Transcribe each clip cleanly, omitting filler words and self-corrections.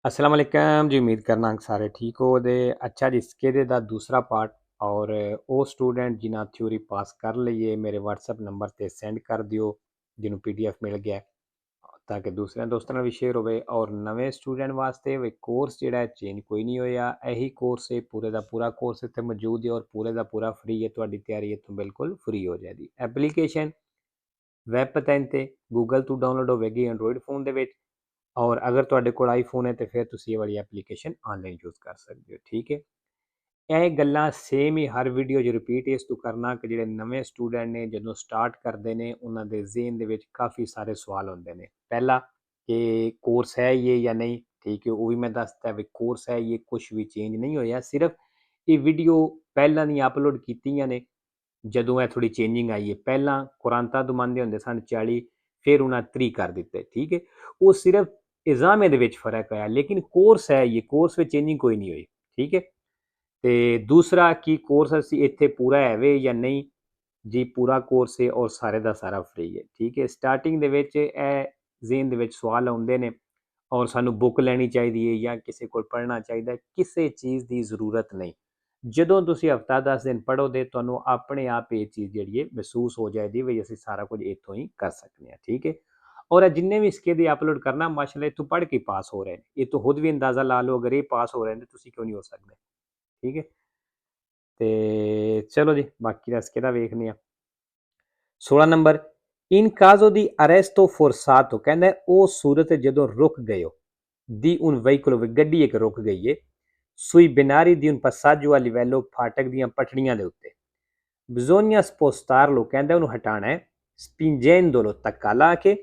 अस्सलाम वालेकुम जी। उम्मीद करना कि सारे ठीक हो दे। अच्छा जी, इसके दा दूसरा पार्ट और ਉਹ ਸਟੂਡੈਂਟ ਜਿਨ੍ਹਾਂ ਥਿਊਰੀ ਪਾਸ ਕਰ ਲਈਏ ਮੇਰੇ WhatsApp ਨੰਬਰ ਤੇ ਸੈਂਡ ਕਰ ਦਿਓ ਜਿਹਨੂੰ PDF ਮਿਲ ਗਿਆ ਤਾਂ ਕਿ ਦੂਸਰਿਆਂ ਦੋਸਤਾਂ ਨਾਲ ਵੀ ਸ਼ੇਅਰ ਹੋਵੇ। ਔਰ ਨਵੇਂ ਸਟੂਡੈਂਟ ਵਾਸਤੇ ਵੀ ਕੋਰਸ ਜਿਹੜਾ ਹੈ ਚੇਂਜ ਕੋਈ ਨਹੀਂ ਹੋਇਆ, ਇਹੀ ਕੋਰਸ ਹੈ, ਪੂਰੇ ਦਾ ਪੂਰਾ ਕੋਰਸ ਇੱਥੇ ਮੌਜੂਦ ਹੈ ਔਰ ਪੂਰੇ ਦਾ ਪੂਰਾ ਫ੍ਰੀ ਹੈ। ਤੁਹਾਡੀ ਤਿਆਰੀ ਇੱਥੋਂ ਬਿਲਕੁਲ ਫ੍ਰੀ ਹੋ ਜਾਏਗੀ। ਐਪਲੀਕੇਸ਼ਨ ਵੈਬ ਪੈਨ ਤੇ ਗੂਗਲ ਤੋਂ ਡਾਊਨਲੋਡ ਹੋਵੇਗੀ ਐਂਡਰੋਇਡ ਫੋਨ ਦੇ ਵਿੱਚ। ਔਰ ਅਗਰ ਤੁਹਾਡੇ ਕੋਲ ਆਈਫੋਨ ਹੈ ਤੇ ਫਿਰ ਤੁਸੀਂ ਇਹ ਵਾਲੀ ਐਪਲੀਕੇਸ਼ਨ ਆਨਲਾਈਨ ਯੂਜ਼ ਕਰ ਸਕਦੇ ਹੋ। ਠੀਕ ਹੈ, ਇਹ ਗੱਲਾਂ ਸੇਮ ਹੀ ਹਰ ਵੀਡੀਓ 'ਚ ਰਿਪੀਟ ਇਸ ਤੋਂ ਕਰਨਾ ਕਿ ਜਿਹੜੇ ਨਵੇਂ ਸਟੂਡੈਂਟ ਨੇ ਜਦੋਂ ਸਟਾਰਟ ਕਰਦੇ ਨੇ ਉਹਨਾਂ ਦੇ ਜ਼ਿਹਨ ਦੇ ਵਿੱਚ ਕਾਫੀ ਸਾਰੇ ਸਵਾਲ ਹੁੰਦੇ ਨੇ। ਪਹਿਲਾ ਕਿ ਕੋਰਸ ਹੈ ਇਹ ਜਾਂ ਨਹੀਂ। ਠੀਕ ਹੈ, ਉਹ ਵੀ ਮੈਂ ਦੱਸਤਾ ਵੀ ਕੋਰਸ ਹੈ ਇਹ, ਕੁਝ ਵੀ ਚੇਂਜ ਨਹੀਂ ਹੋਇਆ। ਸਿਰਫ ਇਹ ਵੀਡੀਓ ਪਹਿਲਾਂ ਦੀਆਂ ਅਪਲੋਡ ਕੀਤੀਆਂ ਨੇ ਜਦੋਂ ਇਹ ਥੋੜੀ ਚੇਂਜਿੰਗ ਆਈ ਹੈ। ਪਹਿਲਾਂ ਕੁਰਾਨਤਾ ਦਮਾਂਦੇ ਹੁੰਦੇ ਸਨ 40, ਫਿਰ ਉਹਨਾਂ 30 ਕਰ ਦਿੱਤੇ। ਠੀਕ ਹੈ, ਉਹ ਸਿਰਫ ਇਜ਼ਾਮੇ ਦੇ ਵਿੱਚ ਫਰਕ ਆਇਆ, ਲੇਕਿਨ ਕੋਰਸ ਹੈ ਇਹ, ਕੋਰਸ ਵਿੱਚ ਚੇਂਜਿੰਗ ਕੋਈ ਨਹੀਂ ਹੋਈ। ਠੀਕ ਹੈ, ਤੇ ਦੂਸਰਾ ਕਿ ਕੋਰਸ ਅਸੀਂ ਇੱਥੇ ਪੂਰਾ ਹੈਵੇ ਜਾਂ ਨਹੀਂ ਜੀ। ਪੂਰਾ ਕੋਰਸ ਹੈ ਔਰ ਸਾਰੇ ਦਾ ਸਾਰਾ ਫ੍ਰੀ ਹੈ। ਠੀਕ ਹੈ, ਸਟਾਰਟਿੰਗ ਦੇ ਵਿੱਚ ਇਹ ਜ਼ਿਹਨ ਦੇ ਵਿੱਚ ਸਵਾਲ ਆਉਂਦੇ ਨੇ ਔਰ ਸਾਨੂੰ ਬੁੱਕ ਲੈਣੀ ਚਾਹੀਦੀ ਹੈ ਜਾਂ ਕਿਸੇ ਕੋਲ ਪੜ੍ਹਨਾ ਚਾਹੀਦਾ। ਕਿਸੇ ਚੀਜ਼ ਦੀ ਜ਼ਰੂਰਤ ਨਹੀਂ। ਜਦੋਂ ਤੁਸੀਂ ਹਫਤਾ 10 ਦਿਨ ਪੜ੍ਹੋਗੇ ਤੁਹਾਨੂੰ ਆਪਣੇ ਆਪ ਇਹ ਚੀਜ਼ ਜਿਹੜੀ ਹੈ ਮਹਿਸੂਸ ਹੋ ਜਾਏਗੀ ਵੀ ਅਸੀਂ ਸਾਰਾ ਕੁਝ ਇੱਥੋਂ ਹੀ ਕਰ ਸਕਦੇ ਹਾਂ। ਠੀਕ ਹੈ, ਔਰ ਜਿੰਨੇ ਵੀ इसके ਦੀ ਅਪਲੋਡ ਕਰਨਾ ਮਾਸ਼ਾਅੱਲਾ ਇੱਥੋਂ ਪੜ੍ਹ ਕੇ ਪਾਸ ਹੋ ਰਹੇ ਨੇ। ਇਹ ਤੋਂ ਖੁਦ ਵੀ ਅੰਦਾਜ਼ਾ ਲਾ ਲਓ, ਅਗਰ ਇਹ ਪਾਸ ਹੋ ਰਹੇ ਨੇ ਤੁਸੀਂ ਕਿਉਂ ਨਹੀਂ ਹੋ ਸਕਦੇ। ਠੀਕ ਹੈ, ਤੇ ਚਲੋ ਜੀ ਬਾਕੀ ਦਾ इसके ਦਾ ਵੇਖਦੇ ਹਾਂ। 16 ਨੰਬਰ, ਇਨ ਕਾਜ਼ੋ ਦੀ ਅਰੈਸਟੋ ਫੋਰਸਾਤੋ, ਕਹਿੰਦਾ ਉਹ ਸੂਰਤ ਜਦੋਂ ਰੁਕ ਗਏ ਹੋ ਦੀ ਉਨ ਵਹੀਕਲ, ਗੱਡੀ ਇੱਕ ਰੁਕ ਗਈ ਹੈ ਸੂਈ ਬਿਨਾਰੀ ਦੀ ਉਨ ਪਸਾਜੋ ਵਾਲੀ ਵੈਲੋ, ਫਾਟਕ ਦੀਆਂ ਪਟੜੀਆਂ ਦੇ ਉੱਤੇ। ਬਿਜ਼ੋਨੀਆ ਸਪੋਸਤਾਰਲੋ, ਕਹਿੰਦਾ ਉਹਨੂੰ ਹਟਾਣਾ ਹੈ। ਸਪਿੰਜੈਂਦੋਲੋ, ਧੱਕਾ ਲਾ ਕੇ।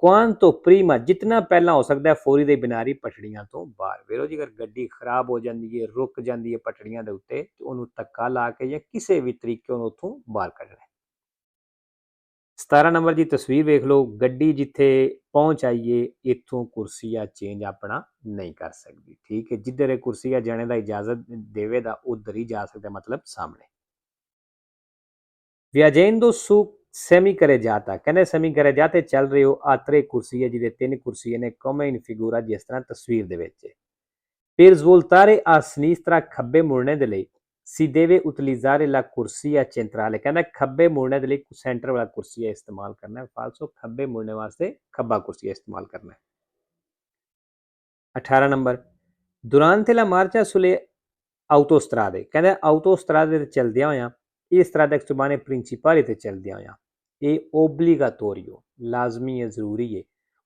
ਕੁਆਂਤੋ ਪ੍ਰੀਮਾ, ਜਿਤਨਾ ਪਹਿਲਾਂ ਹੋ ਸਕਦਾ ਹੈ ਫੌਰੀ ਦੇ ਬਿਨਾਰੀ ਪਟੜੀਆਂ ਤੋਂ ਬਾਹਰ। ਵੇਰੋ ਜੀ, ਅਗਰ ਗੱਡੀ ਖਰਾਬ ਹੋ ਜਾਂਦੀ ਹੈ, ਰੁਕ ਜਾਂਦੀ ਹੈ ਪਟੜੀਆਂ ਦੇ ਉੱਤੇ, ਤੇ ਉਹਨੂੰ ਧੱਕਾ ਲਾ ਕੇ ਜਾਂ ਕਿਸੇ ਵੀ ਤਰੀਕੇ ਉਹਨੂੰ ਉੱਥੋਂ ਬਾਹਰ ਕੱਢਣਾ। 17 ਨੰਬਰ ਦੀ ਤਸਵੀਰ ਵੇਖ ਲਓ। ਗੱਡੀ ਜਿੱਥੇ ਪਹੁੰਚ ਆਈਏ ਇੱਥੋਂ ਕੁਰਸੀਆ ਚੇਂਜ ਆਪਣਾ ਨਹੀਂ ਕਰ ਸਕਦੀ। ਠੀਕ ਹੈ, ਜਿੱਧਰ ਇਹ ਕੁਰਸੀਆ ਜਾਣੇ ਦਾ ਇਜਾਜ਼ਤ ਦੇਵੇਗਾ ਉਧਰ ਹੀ ਜਾ ਸਕਦਾ, ਮਤਲਬ ਸਾਹਮਣੇ। ਵਿਆਜੇਂਦੋ su semi carreggiata, ਕਹਿੰਦੇ semi carreggiate ਚੱਲ ਰਹੇ ਹੋ। ਆਤਰੇ ਕੁਰਸੀ ਹੈ ਜਿਹਦੇ 3 ਕੁਰਸੀਆਂ ਨੇ, come in figura, ਜਿਸ ਤਰ੍ਹਾਂ ਤਸਵੀਰ ਦੇ ਵਿੱਚ ਹੈ। Per svoltare a sinistra, ਖੱਬੇ ਮੁੜਨੇ ਦੇ ਲਈ si deve utilizzare la corsia centrale, ਕਹਿੰਦਾ ਖੱਬੇ ਮੁੜਨੇ ਦੇ ਲਈ ਸੈਂਟਰ ਵਾਲਾ ਕੁਰਸੀਆ ਇਸਤੇਮਾਲ ਕਰਨਾ ਹੈ। ਫਾਲਸੋ, ਖੱਬੇ ਮੁੜਨੇ ਵਾਸਤੇ ਖੱਬਾ ਕੁਰਸੀਆ ਇਸਤੇਮਾਲ ਕਰਨਾ ਹੈ। 18 number, durante la marcia sulle autostrade, ਕਹਿੰਦਾ autostrade ਤੇ ਚਲਦਿਆਂ ਹੋਇਆਂ ਇਸ ਤਰ੍ਹਾਂ ਦੇ ਸਟਮਾਨੇ ਪ੍ਰਿੰਸੀਪਲੀ ਤੇ ਚਲਦਿਆਂ ਹੋਇਆਂ ਇਹ ਓਬਲੀਗਾਟੋਰੀਓ, ਲਾਜ਼ਮੀ ਹੈ, ਜ਼ਰੂਰੀ ਹੈ।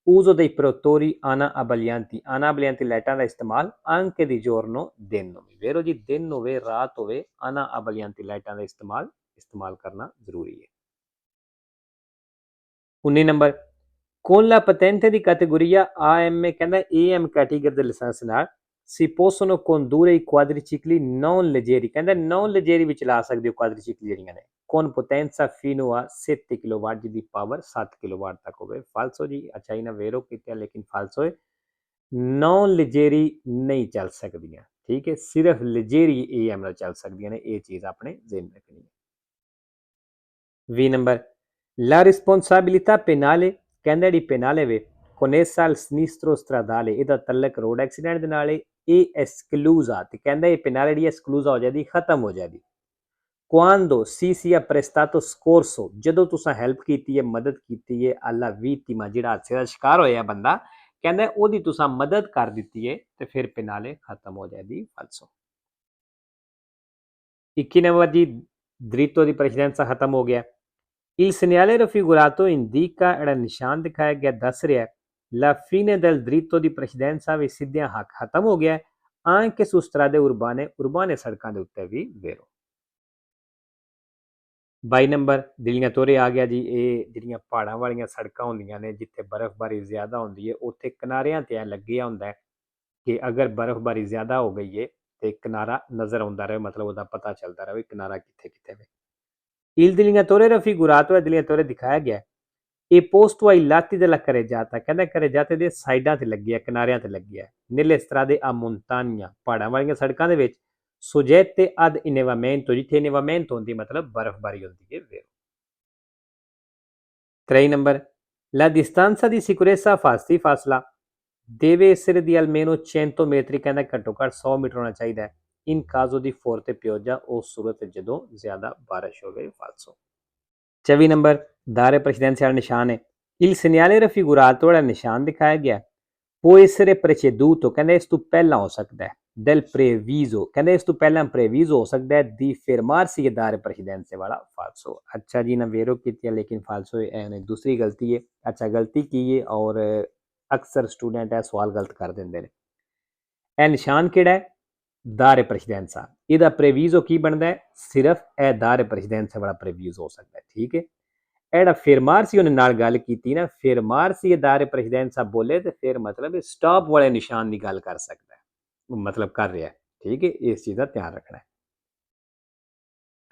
uso dei protettori ana abbaglianti, ana abbaglianti ਲਾਈਟਾਂ ਦਾ ਇਸਤੇਮਾਲ anche di giorno, ਦਿਨ ਨੂੰ ਵੀ। ਵੇਰੋ ਜੀ, ਦਿਨ ਹੋਵੇ ਰਾਤ ਹੋਵੇ, ana abbaglianti ਲਾਈਟਾਂ ਦਾ ਇਸਤੇਮਾਲ ਕਰਨਾ ਜ਼ਰੂਰੀ ਹੈ। 19 number, con la patente di categoria AM, ਕਹਿੰਦਾ AM ਕੈਟੇਗਰੀ ਦੇ ਲਾਇਸੈਂਸ ਨਾਲ si possono condurre i quadricicli non leggeri, ਕਹਿੰਦਾ non leggeri ਵੀ ਚਲਾ ਸਕਦੇ ਹੋ ਕੁਆਡਰੀਸਿਕਲ ਜਿਹੜੀਆਂ ਨੇ, con potenza fino a 7 kilowatt, ਜਿਹਦੀ ਪਾਵਰ 7 ਕਿਲੋਵਾਟ ਤੱਕ ਹੋਵੇ। ਫਾਲਸੋ ਜੀ, ਅੱਛਾ ਇਹਨਾਂ ਵੇਰੋ ਕੀਤਾ ਲੇਕਿਨ ਫਾਲਸੋ ਹੈ, non leggeri ਨਹੀਂ ਚੱਲ ਸਕਦੀਆਂ। ਠੀਕ ਹੈ, ਸਿਰਫ leggeri AM ਨਾਲ ਚੱਲ ਸਕਦੀਆਂ ਨੇ, ਇਹ ਚੀਜ਼ ਆਪਣੇ ਜ਼ਿਹਨ ਰੱਖਣੀ ਹੈ। 20 ਨੰਬਰ, la responsabilità penale, ਕਹਿੰਦਾ ਜਿਹੜੀ penale ਵੇ connessa al sinistro stradale, ਇਹਦਾ ਤਲਕ ਰੋਡ ਐਕਸੀਡੈਂਟ ਦੇ ਨਾਲ ਇਹ esclusa, ਤੇ ਕਹਿੰਦਾ ਇਹ penale ਜਿਹੜੀ esclusa ਹੋ ਜਾਂਦੀ, ਖਤਮ ਹੋ ਜਾਂਦੀ quando si sia prestato soccorso, ਜਦੋਂ ਤੁਸੀਂ ਹੈਲਪ ਕੀਤੀ ਹੈ, ਮਦਦ ਕੀਤੀ ਹੈ, alla vittima, ਜਿਹੜਾ ਹਾਦਸੇ ਦਾ ਸ਼ਿਕਾਰ ਹੋਇਆ ਬੰਦਾ, ਕਹਿੰਦਾ ਉਹਦੀ ਤੁਸੀਂ ਮਦਦ ਕਰ ਦਿੱਤੀ ਹੈ ਤੇ ਫਿਰ penale ਖਤਮ ਹੋ ਜਾਂਦੀ। ਫਾਲਸੋ। 21 ਨੰਬਰ ਦੀ dritto di precedenza ਖਤਮ ਹੋ ਗਿਆ। Il segnale raffigurato indica, ਜਿਹੜਾ ਨਿਸ਼ਾਨ ਦਿਖਾਇਆ ਗਿਆ ਦੱਸ ਰਿਹਾ la fine del dritto di precedenza, ਵੀ ਸਿੱਧਿਆਂ ਹੱਕ ਖਤਮ ਹੋ ਗਿਆ anche su strade urbane, ਉਰਬਾਨੇ ਸੜਕਾਂ ਦੇ ਉੱਤੇ ਵੀ। ਵੇਰੋ 22 ਨੰਬਰ, ਦਿੱਲੀਆਂ ਤੋਰੇ ਆ ਗਿਆ ਜੀ। ਇਹ ਜਿਹੜੀਆਂ ਪਹਾੜਾਂ ਵਾਲੀਆਂ ਸੜਕਾਂ ਹੁੰਦੀਆਂ ਨੇ ਜਿੱਥੇ ਬਰਫ਼ਬਾਰੀ ਜ਼ਿਆਦਾ ਹੁੰਦੀ ਹੈ, ਉੱਥੇ ਕਿਨਾਰਿਆਂ ਤੇ ਲੱਗਿਆ ਹੁੰਦਾ ਕਿ ਅਗਰ ਬਰਫ਼ਬਾਰੀ ਜ਼ਿਆਦਾ ਹੋ ਗਈ ਹੈ ਤੇ ਕਿਨਾਰਾ ਨਜ਼ਰ ਆਉਂਦਾ ਰਹੇ, ਮਤਲਬ ਉਹਦਾ ਪਤਾ ਚੱਲਦਾ ਰਹੇ ਕਿਨਾਰਾ ਕਿੱਥੇ ਕਿੱਥੇ ਵੇ। Il delineatore raffigurato, delineatore ਦਿਖਾਇਆ ਗਿਆ ਇਹ posto ai lati della carreggiata, ਕਹਿੰਦਾ carreggiate ਦੇ ਸਾਈਡਾਂ ਤੇ ਲੱਗਿਆ, ਕਿਨਾਰਿਆਂ ਤੇ ਲੱਗਿਆ। nelle strade a montagna, ਪਹਾੜਾਂ ਵਾਲੀਆਂ ਸੜਕਾਂ ਦੇ ਵਿੱਚ soggette ad innevamento, ਜਿੱਥੇ innevamento ਹੁੰਦੀ ਮਤਲਬ ਬਰਫ਼ਬਾਰੀ ਹੁੰਦੀ ਹੈ। 23 number, la distanza di sicurezza, ਫਾਸਲਾ deve essere di almeno 100 metri, ਕਹਿੰਦਾ ਘੱਟੋ ਘੱਟ 100 ਮੀਟਰ ਹੋਣਾ ਚਾਹੀਦਾ ਹੈ। in caso di forte pioggia, ਉਸ ਸੂਰਤ ਜਦੋਂ ਜ਼ਿਆਦਾ ਬਾਰਿਸ਼ ਹੋਵੇ। falso। 24 number, dare precedenza al ਨਿਸ਼ਾਨ ਹੈ। il segnale raffigurato, ਜਿਹੜਾ ਨਿਸ਼ਾਨ ਦਿਖਾਇਆ ਗਿਆ può essere preceduto, ਕਹਿੰਦੇ ਇਸ ਤੋਂ ਪਹਿਲਾਂ ਹੋ ਸਕਦਾ ਹੈ, del previso, ਕਹਿੰਦੇ ਇਸ ਤੋਂ ਪਹਿਲਾਂ previso ਹੋ ਸਕਦਾ ਹੈ, di fermarsi e dare precedenza ਵਾਲਾ falso। ਅੱਛਾ ਜੀ, ਨਾ ਵੇਰੋ ਕੀਤੀ ਹੈ ਲੇਕਿਨ falso ਹੈ, ਦੂਸਰੀ ਗਲਤੀ ਹੈ। ਅੱਛਾ, ਗਲਤੀ ਕੀ ਹੈ ਔਰ ਅਕਸਰ ਸਟੂਡੈਂਟ ਇਹ ਸਵਾਲ ਗਲਤ ਕਰ ਦਿੰਦੇ ਨੇ। ਇਹ ਨਿਸ਼ਾਨ ਕਿਹੜਾ ਹੈ? ਦਾਰੇ ਪ੍ਰੈਸੀਡੈਂਸਾ। ਇਹਦਾ ਪ੍ਰੇਵੀਜ਼ੋ ਕੀ ਬਣਦਾ ਹੈ? ਸਿਰਫ ਇਹ ਦਾਰੇ ਪ੍ਰੈਸੀਡੈਂਸਾ ਵਾਲਾ ਪ੍ਰੇਵੀਜ਼ੋ ਹੋ ਸਕਦਾ ਹੈ। ਠੀਕ ਹੈ। ਇਹ ਜਿਹੜਾ ਫੇਰਮਾਰਸੀ ਉਹਨੇ ਨਾਲ ਗੱਲ ਕੀਤੀ ਨਾ, ਫੇਰਮਾਰਸੀ ਦਾਰੇ ਪ੍ਰੈਸੀਡੈਂਸਾ ਬੋਲੇ ਤੇ ਫਿਰ ਮਤਲਬ ਸਟਾਪ ਵਾਲੇ ਨਿਸ਼ਾਨ ਦੀ ਗੱਲ ਕਰ ਸਕਦਾ ਹੈ, ਮਤਲਬ ਕਰ ਰਿਹਾ ਹੈ। ਠੀਕ ਹੈ, ਇਸ ਚੀਜ਼ ਦਾ ਧਿਆਨ ਰੱਖਣਾ ਹੈ।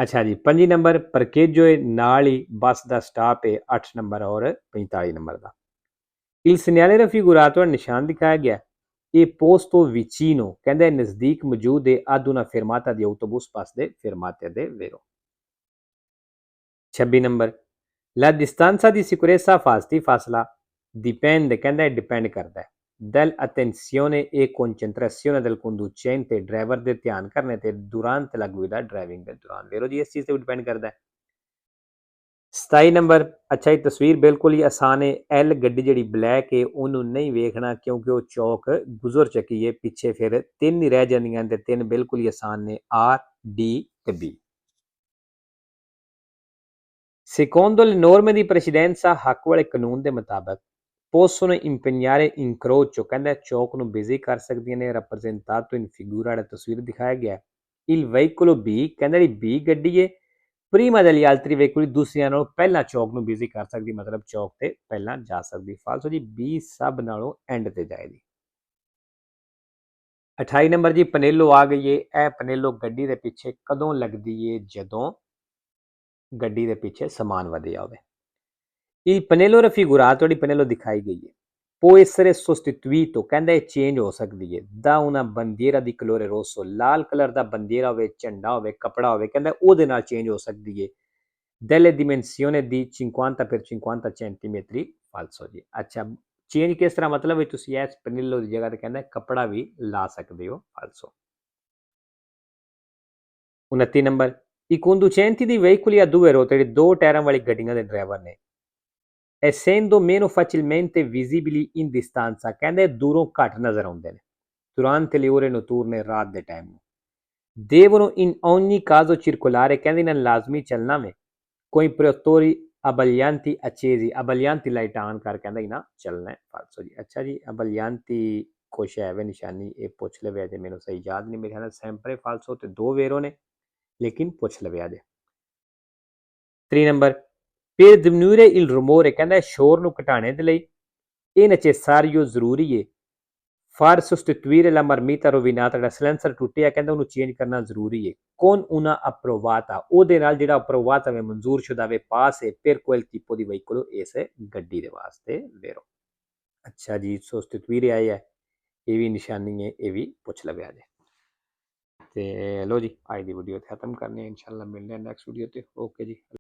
ਅੱਛਾ ਜੀ, 25 ਨੰਬਰ ਪਰਕੇਜੋ ਨਾਲ ਹੀ ਬੱਸ ਦਾ ਸਟਾਪ ਹੈ 8 ਨੰਬਰ ਔਰ 45 ਨੰਬਰ ਦਾ। il segnale raffigurato, ਨਿਸ਼ਾਨ ਦਿਖਾਇਆ ਗਿਆ, ਇਹ posto vicino, ਕਹਿੰਦਾ ਨਜ਼ਦੀਕ ਮੌਜੂਦ ਹੈ ad una fermata di autobus, ਬੱਸ ਦੇ fermate ਦੇ vero। 26 number, la distanza di sicurezza fasti, ਫਾਸਲਾ dipende, ਕਹਿੰਦਾ ਡਿਪੈਂਡ ਕਰਦਾ ਹੈ dell'attenzione e concentrazione del conducente, driver ਦੇ ਧਿਆਨ ਕਰਨੇ ਤੇ durante la guida, ਡਰਾਈਵਿੰਗ ਦੇ ਦੌਰਾਨ। ਵੇਰੋ ਜੀ, ਇਸ ਚੀਜ਼ ਤੇ ਡਿਪੈਂਡ ਕਰਦਾ ਹੈ। 27 ਨੰਬਰ, ਅੱਛਾ ਇਹ ਤਸਵੀਰ ਬਿਲਕੁਲ ਹੀ ਆਸਾਨ ਹੈ। ਐਲ ਗੱਡੀ ਜਿਹੜੀ ਬਲੈਕ ਹੈ ਉਹਨੂੰ ਨਹੀਂ ਵੇਖਣਾ ਕਿਉਂਕਿ ਉਹ ਚੌਕ ਗੁਜ਼ਰ ਚੁੱਕੀ ਹੈ ਪਿੱਛੇ, ਫਿਰ 3 ਹੀ ਰਹਿ ਜਾਂਦੀਆਂ ਤੇ 3 ਬਿਲਕੁਲ ਹੀ ਆਸਾਨ ਨੇ, ਆਰ ਡੀ ਤੇ B. Secondo le norme di precedenza, ਹੱਕ ਵਾਲੇ ਕਾਨੂੰਨ ਦੇ ਮੁਤਾਬਕ possono impegnare incrocio, ਕਹਿੰਦਾ ਚੌਕ ਨੂੰ ਬਿਜ਼ੀ ਕਰ ਸਕਦੀਆਂ ਨੇ rappresentato in figura, ਜਿਹੜਾ ਤਸਵੀਰ ਦਿਖਾਇਆ ਗਿਆ il veicolo B, ਕਹਿੰਦਾ ਜਿਹੜੀ B ਗੱਡੀ ਹੈ prima degli altri veicoli, ਦੂਸਰਿਆਂ ਨਾਲੋਂ ਪਹਿਲਾਂ ਚੌਕ ਨੂੰ ਬਿਜ਼ੀ ਕਰ ਸਕਦੀ, ਮਤਲਬ ਚੌਕ ਤੇ ਪਹਿਲਾਂ ਜਾ ਸਕਦੀ। ਫਾਲਸੋ ਜੀ, B ਸਭ ਨਾਲੋਂ ਐਂਡ ਤੇ ਜਾਏਗੀ। 28 ਨੰਬਰ ਜੀ, ਪਨੇਲੋ ਆ ਗਈ ਹੈ। ਇਹ ਪਨੇਲੋ ਗੱਡੀ ਦੇ ਪਿੱਛੇ ਕਦੋਂ ਲੱਗਦੀ ਹੈ? ਜਦੋਂ ਗੱਡੀ ਦੇ ਪਿੱਛੇ ਸਮਾਨ ਵਧਿਆ ਹੋਵੇ। il pannello raffigurato, ਜਿਹੜੀ ਪਨੇਲੋ ਦਿਖਾਈ ਗਈ ਹੈ, può essere sostituito, ਕਹਿੰਦਾ ਇਹ ਚੇਂਜ ਹੋ ਸਕਦੀ ਹੈ da una bandiera di colore rosso, ਲਾਲ ਕਲਰ ਦਾ ਬੰਦੇਰਾ ਹੋਵੇ, ਝੰਡਾ ਹੋਵੇ, ਕਪੜਾ ਹੋਵੇ, ਕਹਿੰਦਾ ਉਹਦੇ ਨਾਲ ਚੇਂਜ ਹੋ ਸਕਦੀ ਹੈ delle dimensioni di 50 per 50 centimetri, falso ਜੀ। ਅੱਛਾ, ਚੇਂਜ ਕਿਸ ਤਰ੍ਹਾਂ? ਮਤਲਬ ਤੁਸੀਂ ਇਸ ਪਨੇਲੋ ਦੀ ਜਗ੍ਹਾ ਤੇ ਕਹਿੰਦਾ ਕਪੜਾ ਵੀ ਲਾ ਸਕਦੇ ਹੋ, falso। 29 number, i conducenti di veicoli a due ruote, ਜਿਹੜੇ ਦੋ ਟਾਇਰਾਂ ਵਾਲੀ ਗੱਡੀਆਂ ਦੇ ਡਰਾਈਵਰ ਨੇ, essendo meno facilmente visibili in distanza, ਕਹਿੰਦੇ ਦੂਰੋਂ ਘੱਟ ਨਜ਼ਰ ਆਉਂਦੇ ਨੇ durante le ore notturne, ਰਾਤ ਦੇ ਟਾਈਮ ਨੂੰ, devono in ogni caso circolare, ਕਹਿੰਦੇ ਇਹਨਾਂ ਲਾਜ਼ਮੀ ਚੱਲਣਾ ਵੇ ਕੋਈ ਪ੍ਰੋਤੋਰੀ ਅਬਲਿਆਂਤੀ accesi, ਅਬਲਿਆਂਤੀ ਲਾਈਟ ਆਨ ਕਰ, ਕਹਿੰਦਾ ਇਹਨਾਂ ਚੱਲਣਾ ਹੈ, falso ਜੀ। ਅੱਛਾ ਜੀ, ਅਬਲਿਆਂਤੀ ਕੁਛ ਹੈ ਵੇ ਨਿਸ਼ਾਨੀ, ਇਹ ਪੁੱਛ ਲਵੇ ਜੇ, ਮੈਨੂੰ ਸਹੀ ਯਾਦ ਨਹੀਂ, ਮੇਰੇ ਖਿਆਲ ਸੈਂਪਰੇ falso ਤੇ ਦੋ ਵੇਰੋ ਨੇ, ਲੇਕਿਨ ਪੁੱਛ ਲਵੇ ਜੇ। 3 number, per diminuire il rumore, ਕਹਿੰਦਾ ਸ਼ੋਰ ਨੂੰ ਘਟਾਉਣੇ ਦੇ ਲਈ ਇਹ necessario, ਜ਼ਰੂਰੀ ਹੈ far sostituire la marmita rovinata, ਜਿਹੜਾ ਸਿਲੈਂਸਰ ਟੁੱਟਿਆ ਕਹਿੰਦਾ ਉਹਨੂੰ ਚੇਂਜ ਕਰਨਾ ਜ਼ਰੂਰੀ ਹੈ con una approvata, ਉਹਦੇ ਨਾਲ ਜਿਹੜਾ approvata ਵੇ, ਮਨਜ਼ੂਰ ਸ਼ੁਦਾ ਵੇ, ਪਾਸ ਹੈ per quel tipo di veicolo, ਇਸ ਗੱਡੀ ਦੇ ਵਾਸਤੇ vero। ਅੱਛਾ ਜੀ, sostituire ਆਇਆ ਹੈ, ਇਹ ਵੀ ਨਿਸ਼ਾਨੀ ਹੈ, ਇਹ ਵੀ ਪੁੱਛ ਲਵਿਆ ਜੇ। ਤੇ ਲੋ ਜੀ, ਅੱਜ ਦੀ ਵੀਡੀਓ ਖਤਮ ਕਰਨੀ ਹੈ, ਇਨਸ਼ਾਅੱਲਾ ਮਿਲਦੇ ਹਾਂ ਨੈਕਸਟ ਵੀਡੀਓ ਤੇ। ਓਕੇ ਜੀ।